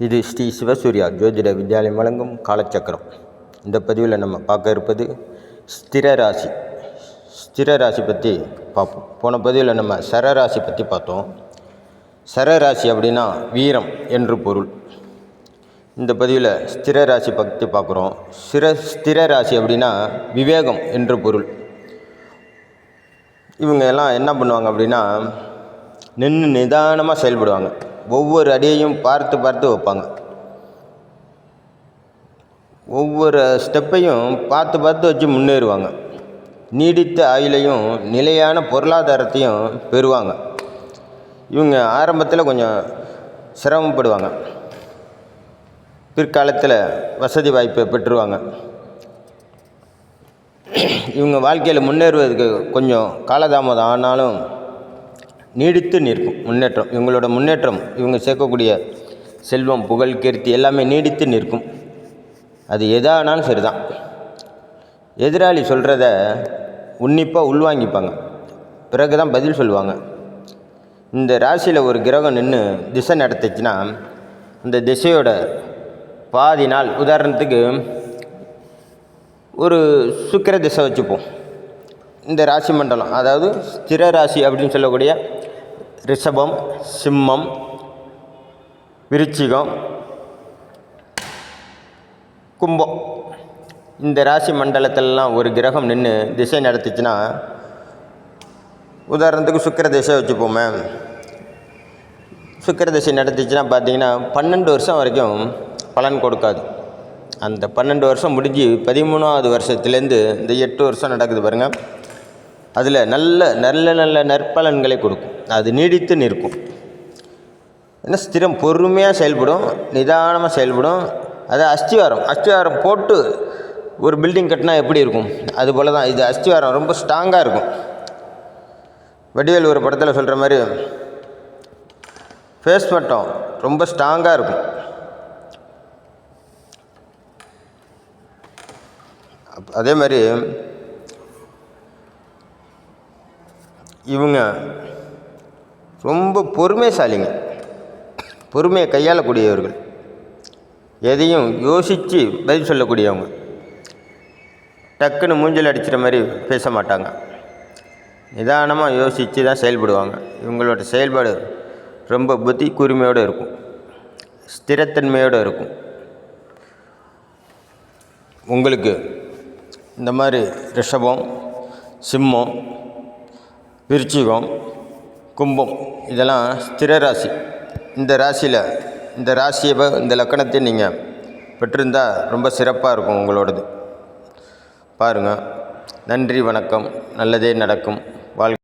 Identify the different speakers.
Speaker 1: இது ஸ்ரீ சிவசூர்யா ஜோதிட வித்யாலயம் வழங்கும் காலச்சக்கரம். இந்த பதிவில் நம்ம பார்க்க இருப்பது ஸ்திர ராசி. ஸ்திர ராசி பற்றி பார்ப்போம். போன பதிவில் நம்ம சரராசி பற்றி பார்த்தோம். சரராசி அப்படின்னா வீரம் என்று பொருள். இந்த பதிவில் ஸ்திர ராசி பற்றி பார்க்குறோம். ஸ்திர ராசி அப்படின்னா விவேகம் என்று பொருள். இவங்க எல்லாம் என்ன பண்ணுவாங்க அப்படின்னா நின்று நிதானமாக செயல்படுவாங்க. ஒவ்வொரு அடியையும் பார்த்து பார்த்து வைப்பாங்க. ஒவ்வொரு ஸ்டெப்பையும் பார்த்து பார்த்து வச்சு முன்னேறுவாங்க. நீடித்த ஆயுளையும் நிலையான பொருளாதாரத்தையும் பெறுவாங்க. இவங்க ஆரம்பத்தில் கொஞ்சம் சிரமப்படுவாங்க. பிற்காலத்தில் வசதி வாய்ப்பை பெற்றுருவாங்க. இவங்க வாழ்க்கையில் முன்னேறுவதற்கு கொஞ்சம் காலதாமதம் ஆனாலும் நீடித்து நிற்கும் முன்னேற்றம். இவங்களோட முன்னேற்றம், இவங்க சேர்க்கக்கூடிய செல்வம், புகழ், கீர்த்தி எல்லாமே நீடித்து நிற்கும். அது எதானாலும் சரிதான். எதிராளி சொல்கிறத உன்னிப்பாக உள்வாங்கிப்பாங்க. பிறகு தான் பதில் சொல்லுவாங்க. இந்த ராசியில் ஒரு கிரகம் நின்று திசை நடத்துச்சுன்னா அந்த திசையோட பாதி நாள், உதாரணத்துக்கு ஒரு சுக்கிர திசை வச்சுப்போம். இந்த ராசி மண்டலம், அதாவது ஸ்திர ராசி அப்படின்னு சொல்லக்கூடிய ரிஷபம், சிம்மம், விருச்சிகம், கும்பம், இந்த ராசி மண்டலத்திலலாம் ஒரு கிரகம் நின்று திசை நடத்துச்சுன்னா, உதாரணத்துக்கு சுக்கிர திசை வச்சுப்போமே. சுக்கிர திசை நடத்துச்சுன்னா பார்த்தீங்கன்னா 12 வருஷம் வரைக்கும் பலன் கொடுக்காது. அந்த 12 வருஷம் முடிஞ்சு 13வது வருஷத்துலேருந்து இந்த 8 வருஷம் நடக்குது பாருங்கள், அதில் நல்ல நற்பலன்களை கொடுக்கும். அது நீடித்து நிற்கும். ஏன்னா ஸ்திரம் பொறுமையாக செயல்படும், நிதானமாக செயல்படும். அது அஸ்திவாரம் போட்டு ஒரு பில்டிங் கட்டினா எப்படி இருக்கும், அதுபோல் தான் இது. அஸ்திவாரம் ரொம்ப ஸ்ட்ராங்காக இருக்கும். வடிவேல் ஒரு படத்தில் சொல்கிற மாதிரி ஃபேஸ் மட்டும் ரொம்ப ஸ்ட்ராங்காக இருக்கும். அதே மாதிரி இவங்க ரொம்ப பொறுமைசாலிங்க. பொறுமையை கையாளக்கூடியவர்கள். எதையும் யோசித்து பதில் சொல்லக்கூடியவங்க. டக்குன்னு மூஞ்சில் அடிச்சிட்ட மாதிரி பேச மாட்டாங்க. நிதானமாக யோசித்து தான் செயல்படுவாங்க. இவங்களோட செயல்பாடு ரொம்ப புத்தி கூர்மையோடு இருக்கும், ஸ்திரத்தன்மையோடு இருக்கும். உங்களுக்கு இந்த மாதிரி ரிஷபம், சிம்மம், விருச்சிகம், கும்பம் இதெல்லாம் ஸ்திர ராசி. இந்த ராசியில் இந்த லக்கணத்தை நீங்கள் பெற்றிருந்தால் ரொம்ப சிறப்பாக இருக்கும் உங்களோடது. பாருங்கள். நன்றி, வணக்கம். நல்லதே நடக்கும். வாழ்க்கை